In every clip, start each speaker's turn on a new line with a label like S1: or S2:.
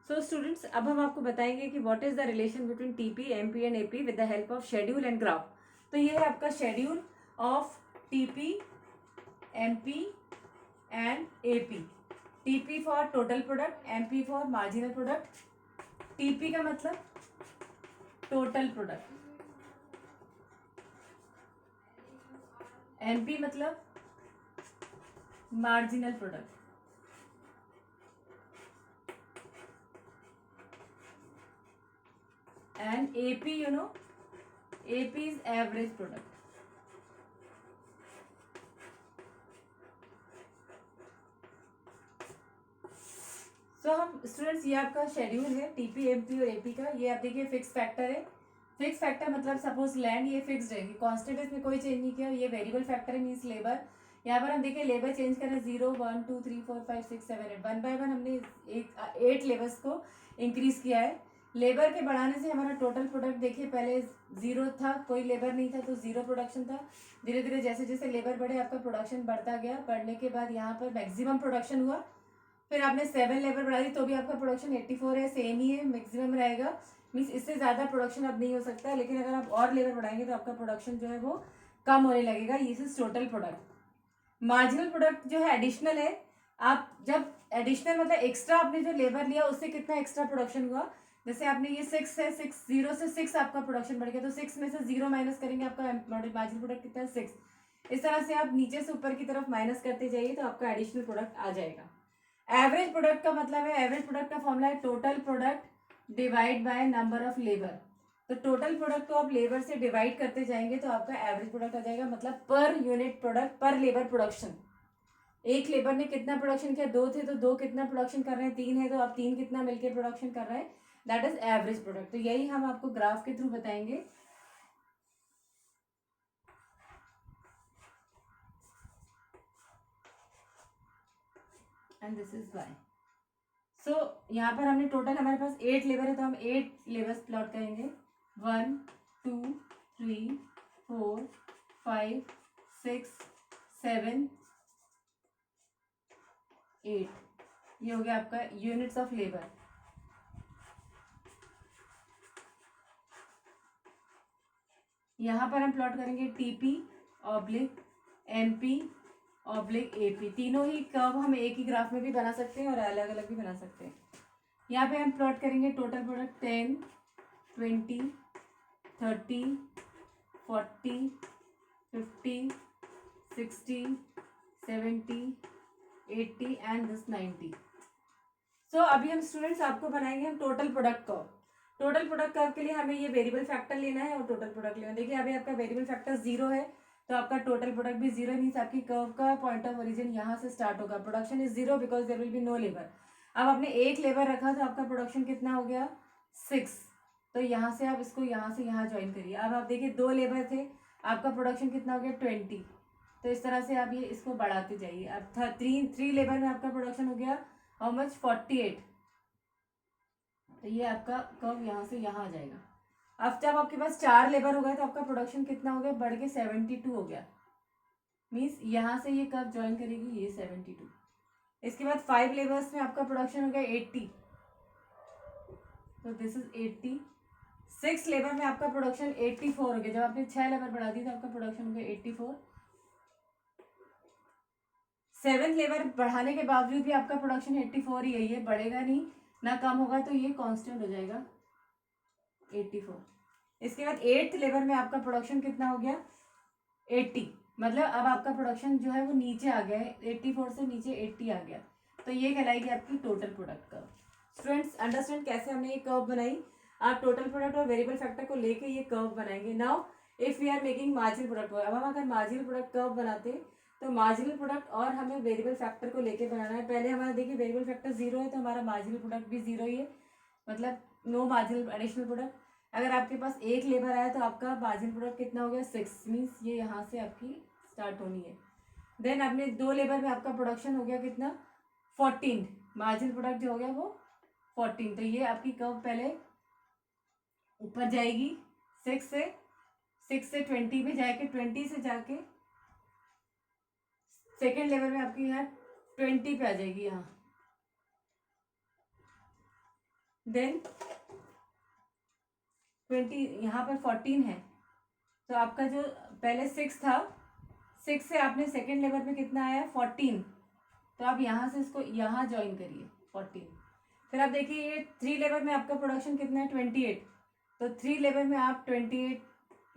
S1: So students, अब हम आपको बताएंगे कि what is the relation between TP, MP and AP with the help of schedule and graph. तो ये है आपका schedule of TP, MP and AP. TP for total product, MP for marginal product. TP का मतलब total product, MP मतलब marginal product, and AP, AP is average product. सो हम students, ये आपका शेड्यूल है टीपी, एमपी और एपी का। ये आप देखिए फिक्स फैक्टर है। फिक्स फैक्टर मतलब सपोज लैंड ये फिक्स्ड है, कांस्टेंट है, इसमें कोई चेंज नहीं किया। ये वेरिएबल फैक्टर है, मीन्स लेबर। यहाँ पर हम देखिए लेबर चेंज कर रहे हैं, 0 1 2 3 4 5 6 7 8, 1 बाय 1 हमने 8 लेबर्स को इंक्रीज किया है। लेबर के बढ़ाने से हमारा टोटल प्रोडक्ट देखिए, पहले 0 था, कोई लेबर नहीं था, तो 0 प्रोडक्शन था। धीरे धीरे जैसे जैसे लेबर बढ़े आपका प्रोडक्शन बढ़ता गया। बढ़ने के बाद यहाँ पर मैक्सिमम प्रोडक्शन हुआ। फिर आपने 7 लेबर बढ़ा दी तो भी आपका प्रोडक्शन 84 है, सेम ही है, मैक्सिमम रहेगा। मीन्स इससे ज़्यादा प्रोडक्शन अब नहीं हो सकता। लेकिन अगर आप और लेबर बढ़ाएंगे तो आपका प्रोडक्शन जो है वो कम होने लगेगा। ये टोटल प्रोडक्ट। मार्जिनल प्रोडक्ट जो है एडिशनल है। आप जब एडिशनल मतलब एक्स्ट्रा आपने जो लेबर लिया उससे कितना एक्स्ट्रा प्रोडक्शन हुआ। जैसे आपने ये 6 है, 6 0 से 6 आपका प्रोडक्शन बढ़ गया, तो 6 में से 0 माइनस करेंगे, आपका मार्जिनल प्रोडक्ट कितना है 6। इस तरह से आप नीचे से ऊपर की तरफ माइनस करते जाइए तो आपका एडिशनल प्रोडक्ट आ जाएगा। एवरेज प्रोडक्ट का मतलब है, एवरेज प्रोडक्ट का फॉर्मूला है total product divide by number of labour. तो टोटल प्रोडक्ट को आप लेबर से डिवाइड करते जाएंगे तो आपका एवरेज प्रोडक्ट आ जाएगा, मतलब पर यूनिट प्रोडक्ट, पर लेबर प्रोडक्शन। एक लेबर ने कितना प्रोडक्शन किया, 2 थे तो 2 कितना प्रोडक्शन कर रहे हैं, 3 है तो आप 3 कितना मिलकर प्रोडक्शन कर रहे हैं, दैट इज एवरेज प्रोडक्ट। तो यही हम आपको ग्राफ के थ्रू बताएंगे। And this is Y. So यहाँ पर हमने टोटल, हमारे पास 8 लेबर है तो हम 8 लेबर्स प्लॉट करेंगे। 1 2 3 4 5 6 7 8। ये हो गया आपका यूनिट्स ऑफ लेबर। यहाँ पर हम प्लॉट करेंगे TP oblique MP oblique AP. तीनों ही कर्व हम एक ही ग्राफ में भी बना सकते हैं और अलग अलग भी बना सकते हैं। यहाँ पे हम प्लॉट करेंगे टोटल प्रोडक्ट 10 20 30 40 50 60 70 80 एंड दिस 90। सो अभी हम स्टूडेंट्स आपको बनाएंगे हम total product curve. Total product curve के लिए हमें ये वेरिएबल फैक्टर लेना है और टोटल प्रोडक्ट लेना है। देखिए अभी आपका वेरिएबल फैक्टर 0 है तो आपका टोटल प्रोडक्ट भी 0 मीन्स आपकी कर्व का पॉइंट ऑफ ओरिजिन यहाँ से स्टार्ट होगा। Production is 0 because there will be no labour. अब आपने एक लेबर रखा तो आपका प्रोडक्शन कितना हो गया 6। तो यहाँ से आप इसको यहाँ से यहाँ ज्वाइन करिए। अब आप देखिए 2 लेबर थे, आपका प्रोडक्शन कितना हो गया 20। तो इस तरह से आप ये इसको बढ़ाते जाइए। अब 3 लेबर में आपका प्रोडक्शन हो गया हाउ मच 48। तो ये आपका कर्व यहाँ से यहाँ आ जाएगा। अब जब आपके पास 4 लेबर हो गए तो आपका प्रोडक्शन कितना हो गया, बढ़ के 72 हो गया। मीन्स यहाँ से ये कर्व ज्वाइन करेगी, ये 72। इसके बाद 5 लेबर्स में आपका प्रोडक्शन हो गया 80, तो दिस इज 80। 6 लेबर में आपका प्रोडक्शन 84 हो गया। जब आपने 6 लेबर बढ़ा दी तो आपका प्रोडक्शन हो गया 84। 7 लेबर बढ़ाने के बावजूद भी आपका प्रोडक्शन 84 ही है, ये बढ़ेगा नहीं ना कम होगा, तो ये कांस्टेंट हो जाएगा 84। इसके बाद 8th लेबर में आपका प्रोडक्शन कितना हो गया 80, मतलब अब आपका प्रोडक्शन जो है वो नीचे आ गया है, 84 से नीचे 80 आ गया। तो ये कहलाएगी आपकी total product curve. Students understand कैसे हमने ये कर्व बनाई। आप टोटल प्रोडक्ट और वेरिएबल फैक्टर को लेके ये कर्व बनाएंगे। Now if we are making marginal product, अब हम अगर मार्जिनल प्रोडक्ट कर्व बनाते तो मार्जिनल प्रोडक्ट और हमें वेरिएबल फैक्टर को लेके बनाना है। पहले हमारा देखिए वेरिएबल फैक्टर 0 है तो हमारा मार्जिनल प्रोडक्ट भी 0 ही है, मतलब नो मार्जिनल एडिशनल प्रोडक्ट। अगर आपके पास एक लेबर आया तो आपका मार्जिनल प्रोडक्ट कितना हो गया 6, मीन्स ये यहाँ से आपकी स्टार्ट होनी है। देन आपने 2 लेबर में आपका प्रोडक्शन हो गया कितना 14, मार्जिनल प्रोडक्ट जो हो गया वो 14। तो ये आपकी कर्व पहले ऊपर जाएगी 6 से 20 में जाके 20 से जाके सेकेंड लेवल में आपकी यहाँ 20 पे आ जाएगी यहाँ। देन 20, यहाँ पर 14 है, तो आपका जो पहले 6 था, 6 से आपने सेकेंड लेवल में कितना आया 14, तो आप यहाँ से इसको यहाँ ज्वाइन करिए 14। फिर आप देखिए ये 3 लेवल में आपका प्रोडक्शन कितना है 28, तो 3 लेवल में आप 28,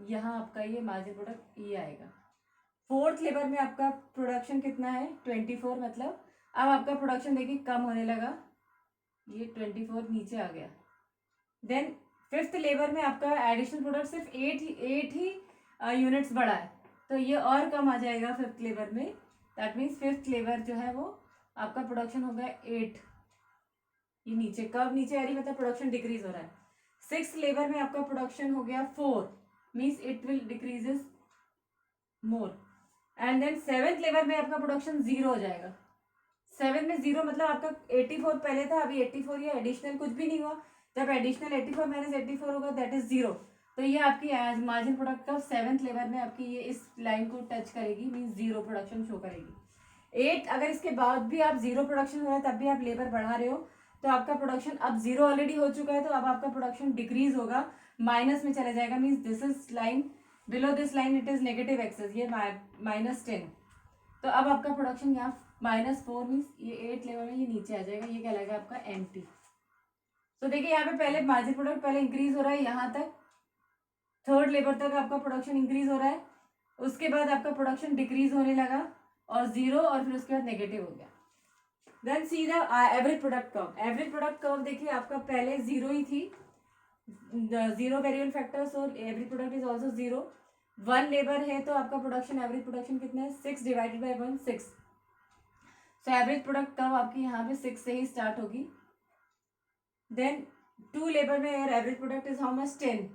S1: यहाँ आपका ये मार्जिन प्रोडक्ट ये आएगा। 4th लेवल में आपका प्रोडक्शन कितना है 24, मतलब अब आपका प्रोडक्शन देखिए कम होने लगा, ये 24 नीचे आ गया। देन 5th लेवल में आपका एडिशनल प्रोडक्ट सिर्फ 8 ही यूनिट्स बढ़ा है, तो ये और कम आ जाएगा 5th लेवल में। दैट मीन्स 5th लेवल जो है वो आपका प्रोडक्शन हो गया 8, ये नीचे कब नीचे आ रही, मतलब प्रोडक्शन डिक्रीज हो रहा है। 6th लेवल में आपका प्रोडक्शन हो गया 4, means it will decreases more. And then 7th level में आपका प्रोडक्शन 0 हो जाएगा। 7 में 0 मतलब आपका 84 पहले था, अभी 84, ये एडिशनल कुछ भी नहीं हुआ। जब एडिशनल 84 माइनस 84 होगा दैट इज 0, तो ये आपकी मार्जिन प्रोडक्ट का 7th लेवल में आपकी ये इस लाइन को टच करेगी, मीन्स 0 प्रोडक्शन शो करेगी। 8 अगर इसके बाद भी आप 0 प्रोडक्शन हो रहा है तब भी आप लेबर बढ़ा रहे हो, तो आपका प्रोडक्शन अब 0 ऑलरेडी हो चुका है, तो अब आपका प्रोडक्शन डिक्रीज होगा, माइनस में चला जाएगा, means this is line, below this line it is negative axis, ये -10, तो अब आपका प्रोडक्शन यहाँ -4, मीन्स ये 8 लेवल में ये नीचे आ जाएगा, ये कहलाएगा आपका एम्प्टी। तो देखिए यहाँ पे पहले मार्जिन प्रोडक्ट पहले इंक्रीज हो रहा है, यहाँ तक 3rd लेवल तक आपका प्रोडक्शन इंक्रीज हो रहा है, उसके बाद आपका प्रोडक्शन डिक्रीज होने लगा और 0, और फिर उसके बाद नेगेटिव हो गया। Then see the average product curve. Average product curve देखिए आपका पहले 0 ही थी, 0 variable factor, so average product is also 0। 1 labour है तो आपका प्रोडक्शन एवरेज प्रोडक्शन कितना है 6 divided by 1 6, so average product curve आपकी यहाँ पे 6 से ही स्टार्ट होगी। देन 2 लेबर में average product is how much 10,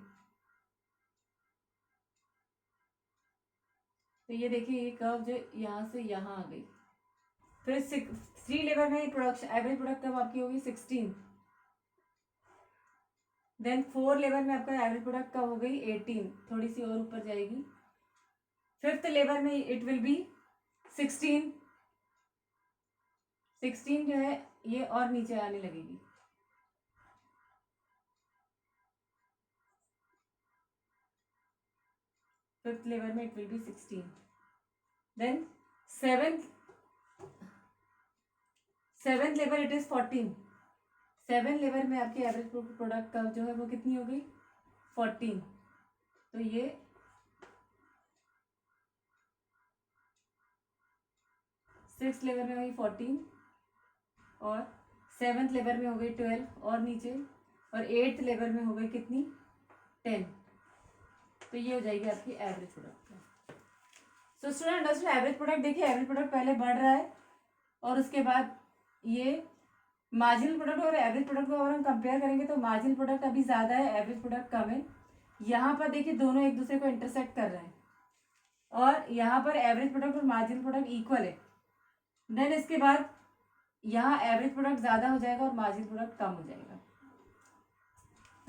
S1: तो ये देखिए ये कर्व जो यहाँ से यहाँ आ गई। फिर 3 लेबर में प्रोडक्शन एवरेज प्रोडक्ट कर्व आपकी होगी 16। देन 4 लेबर में आपका एवरेज प्रोडक्ट कर्व हो गई 18, थोड़ी सी और ऊपर जाएगी। 5th लेबर में इट विल बी 16, 16 जो है ये और नीचे आने लगेगी। फिफ्थ लेबर में it will be 16। Then seventh labour it is 14। 7 labour में आपकी एवरेज प्रोडक्ट का जो है वो कितनी हो गई 14, तो ये 6th लेबर में होगी 14 और 7th लेबर में हो गई 12 और नीचे, और 8th लेबर में हो गई कितनी 10, तो ये हो जाएगी आपकी average product. So student understand average product, देखिए एवरेज प्रोडक्ट पहले बढ़ रहा है और उसके बाद ये मार्जिनल प्रोडक्ट और एवरेज प्रोडक्ट को अगर हम कंपेयर करेंगे तो मार्जिनल प्रोडक्ट अभी ज़्यादा है, एवरेज प्रोडक्ट कम है। यहाँ पर देखिए दोनों एक दूसरे को इंटरसेक्ट कर रहे हैं और यहाँ पर एवरेज प्रोडक्ट और मार्जिनल प्रोडक्ट इक्वल है। देन इसके बाद यहाँ एवरेज प्रोडक्ट ज़्यादा हो जाएगा और मार्जिनल प्रोडक्ट कम हो जाएगा।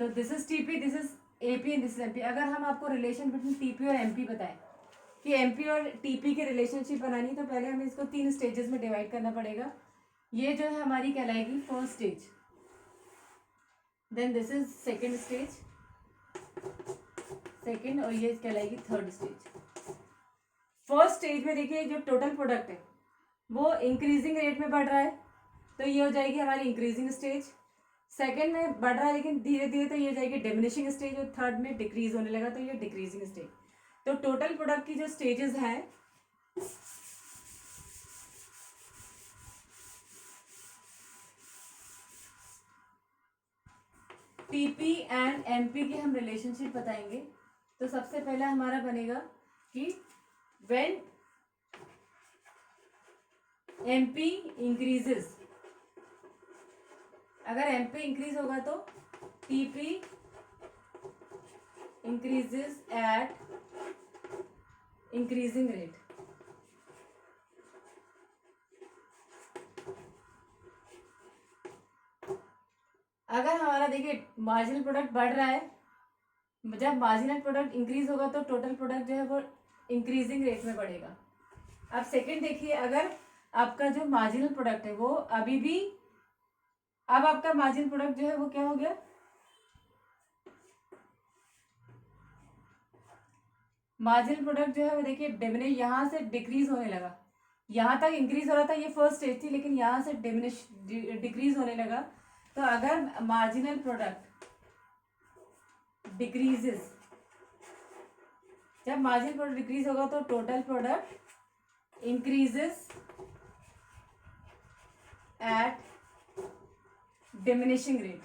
S1: तो this is TP, this is AP and this is MP. अगर हम आपको रिलेशन बिटवीन टीपी और एमपी बताएं कि एमपी और टीपी की रिलेशनशिप बनानी, तो पहले हमें इसको 3 स्टेजेस में डिवाइड करना पड़ेगा। ये जो है हमारी कहलाएगी first stage, then this is second stage, second, और ये कहलाएगी थर्ड स्टेज। फर्स्ट स्टेज में देखिए जो टोटल प्रोडक्ट है वो इंक्रीजिंग रेट में बढ़ रहा है, तो ये हो जाएगी हमारी इंक्रीजिंग स्टेज। सेकेंड में बढ़ रहा है लेकिन धीरे धीरे, तो ये हो जाएगी डिमिनिशिंग स्टेज, और थर्ड में डिक्रीज होने लगा तो ये डिक्रीजिंग स्टेज। तो टोटल प्रोडक्ट की जो स्टेजेस हैं टीपी एंड एमपी की हम रिलेशनशिप बताएंगे। तो सबसे पहला हमारा बनेगा कि व्हेन एमपी इंक्रीजेस, अगर एमपी इंक्रीज होगा तो TP increases eight increasing rate. अगर हमारा देखिए मार्जिनल प्रोडक्ट बढ़ रहा है, जब मार्जिनल प्रोडक्ट इंक्रीज होगा तो टोटल प्रोडक्ट जो है वो इंक्रीजिंग रेट में बढ़ेगा। अब सेकंड देखिए, अगर आपका जो मार्जिनल प्रोडक्ट है वो अभी भी अब आपका मार्जिन प्रोडक्ट जो है वो क्या हो गया, मार्जिन प्रोडक्ट जो है वो देखिए डिमिनिश, यहाँ से डिक्रीज होने लगा, यहाँ तक इंक्रीज हो रहा था, ये फर्स्ट स्टेज थी, लेकिन यहाँ से डिमिनिश डिक्रीज होने लगा। तो अगर मार्जिनल प्रोडक्ट डिक्रीजेस, जब मार्जिन प्रोडक्ट डिक्रीज होगा तो total product increases eight diminishing rate.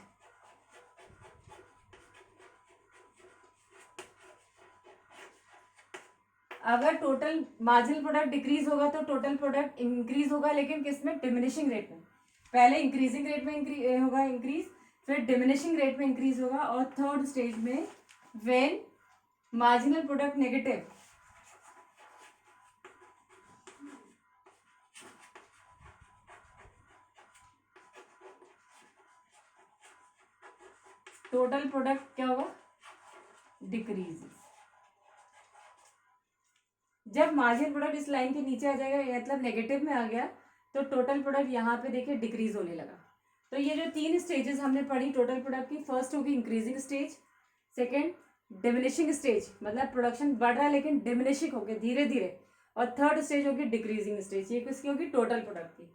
S1: अगर टोटल मार्जिनल प्रोडक्ट डिक्रीज होगा तो टोटल प्रोडक्ट इंक्रीज होगा, लेकिन किसमें, डिमिनिशिंग रेट में। पहले इंक्रीजिंग रेट में होगा इंक्रीज, फिर डिमिनिशिंग रेट में इंक्रीज होगा, और थर्ड स्टेज में when marginal product negative, total product क्या होगा, डिक्रीज। जब मार्जिन प्रोडक्ट इस लाइन के नीचे आ जाएगा, मतलब नेगेटिव में आ गया, तो टोटल प्रोडक्ट यहाँ पे देखिए डिक्रीज होने लगा। तो ये जो 3 स्टेजेस हमने पढ़ी टोटल प्रोडक्ट की, फर्स्ट होगी increasing stage, second diminishing stage, मतलब प्रोडक्शन बढ़ रहा है लेकिन डिमिनिशिंग हो गया धीरे धीरे, और थर्ड स्टेज होगी डिक्रीजिंग स्टेज। ये किसकी होगी, टोटल प्रोडक्ट की।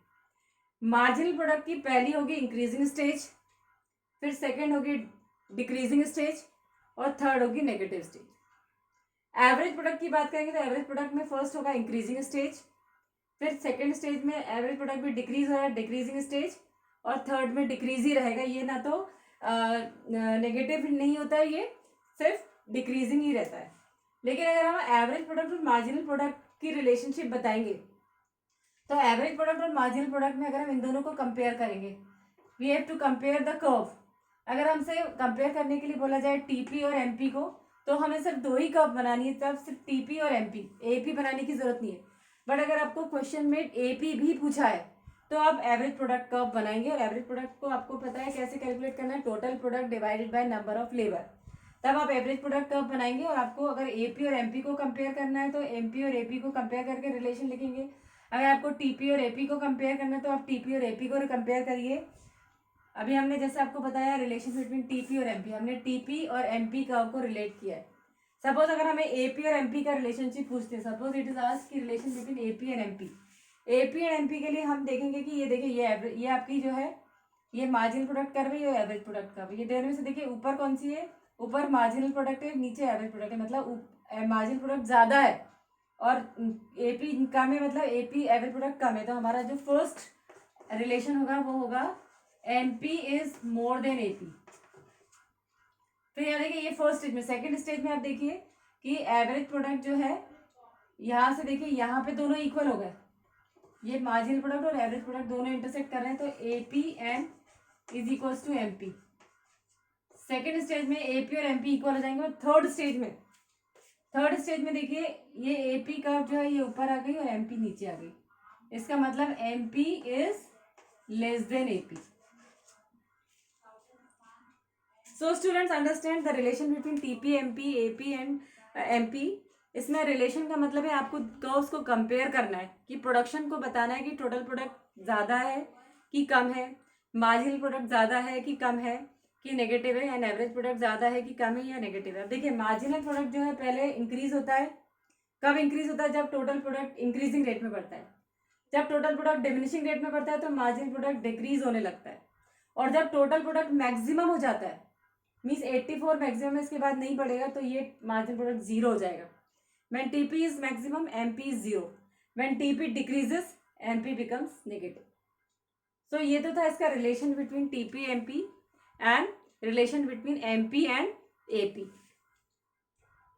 S1: मार्जिनल प्रोडक्ट की पहली होगी इंक्रीजिंग स्टेज, फिर सेकेंड होगी डिक्रीजिंग स्टेज, और थर्ड होगी नेगेटिव स्टेज। एवरेज प्रोडक्ट की बात करेंगे तो एवरेज प्रोडक्ट में फर्स्ट होगा इंक्रीजिंग स्टेज, फिर सेकेंड स्टेज में एवरेज प्रोडक्ट भी डिक्रीज हो रहा है, डिक्रीजिंग स्टेज, और थर्ड में डिक्रीज ही रहेगा। ये ना तो नेगेटिव नहीं होता है, ये सिर्फ डिक्रीजिंग ही रहता है। लेकिन अगर हम एवरेज प्रोडक्ट और मार्जिनल प्रोडक्ट की रिलेशनशिप बताएंगे, तो एवरेज प्रोडक्ट और मार्जिनल प्रोडक्ट में अगर हम इन दोनों को कंपेयर करेंगे, we have to compare the curve. अगर हमसे कंपेयर करने के लिए बोला जाए टीपी और एमपी को, तो हमें सिर्फ 2 ही कर्व बनानी है, तब सिर्फ टीपी और एमपी, एपी बनाने की जरूरत नहीं है। बट अगर आपको क्वेश्चन में एपी भी पूछा है तो आप एवरेज प्रोडक्ट कर्व बनाएंगे, और एवरेज प्रोडक्ट को आपको पता है कैसे कैलकुलेट करना है, total product divided by number of labour, तब आप एवरेज प्रोडक्ट कर्व बनाएंगे। और आपको अगर एपी और एमपी को कंपेयर करना है तो एमपी और एपी को कंपेयर करके रिलेशन लिखेंगे। अगर आपको टीपी और एपी को कंपेयर करना है तो आप टीपी और एपी को कंपेयर करिए। अभी हमने जैसे आपको बताया रिलेशन बिटवीन टीपी और एमपी, हमने टीपी और एमपी कर्व को रिलेट किया है। सपोज अगर हमें एपी और एमपी का रिलेशनशिप पूछते हैं, सपोज इट इज आस्क्ड की relation between AP and MP, AP and MP के लिए हम देखेंगे कि ये देखिए ये आपकी जो है ये मार्जिनल प्रोडक्ट कर्व है, और एवरेज प्रोडक्ट कर्व। ये दोनों में से देखिए ऊपर कौन सी है, ऊपर मार्जिनल प्रोडक्ट है, नीचे एवरेज प्रोडक्ट है, मतलब मार्जिनल प्रोडक्ट ज़्यादा है और एपी कम है, मतलब एपी एवरेज प्रोडक्ट कम है। तो हमारा जो फर्स्ट रिलेशन होगा वो होगा MP is more than AP. फिर यहाँ देखिए ये फर्स्ट स्टेज में, सेकंड स्टेज में आप देखिए कि एवरेज प्रोडक्ट जो है यहाँ से देखिए यहाँ पे दोनों इक्वल हो गए, ये मार्जिनल प्रोडक्ट और एवरेज प्रोडक्ट दोनों इंटरसेक्ट कर रहे हैं, तो AP and is equals to MP. Second stage में एपी और एमपी इक्वल हो जाएंगे। और थर्ड स्टेज में देखिए ये एपी का जो है ये ऊपर आ गई और एमपी नीचे आ गई, इसका मतलब MP is less than AP. So students understand the relation between TP MP AP and MP. इसमें रिलेशन का मतलब है आपको कर्व्स को कंपेयर करना है, कि प्रोडक्शन को बताना है कि टोटल प्रोडक्ट ज़्यादा है कि कम है, मार्जिनल प्रोडक्ट ज़्यादा है कि कम है कि नेगेटिव है, एंड एवरेज प्रोडक्ट ज़्यादा है कि कम है या नेगेटिव है। अब देखिए मार्जिनल प्रोडक्ट जो है पहले इंक्रीज होता है, कब इंक्रीज होता है, जब टोटल प्रोडक्ट इंक्रीजिंग रेट में बढ़ता है। जब टोटल प्रोडक्ट डिमिनिशिंग रेट में बढ़ता है तो मार्जिनल प्रोडक्ट डिक्रीज होने लगता है। और जब टोटल प्रोडक्ट मैक्सिमम हो जाता है, मीन्स 84 मैक्सिमम है, इसके बाद नहीं बढ़ेगा, तो ये मार्जिनल प्रोडक्ट जीरो हो जाएगा। When TP is maximum, MP is zero. When TP decreases, MP becomes negative. So ये तो था इसका relation between TP MP and relation between MP and AP.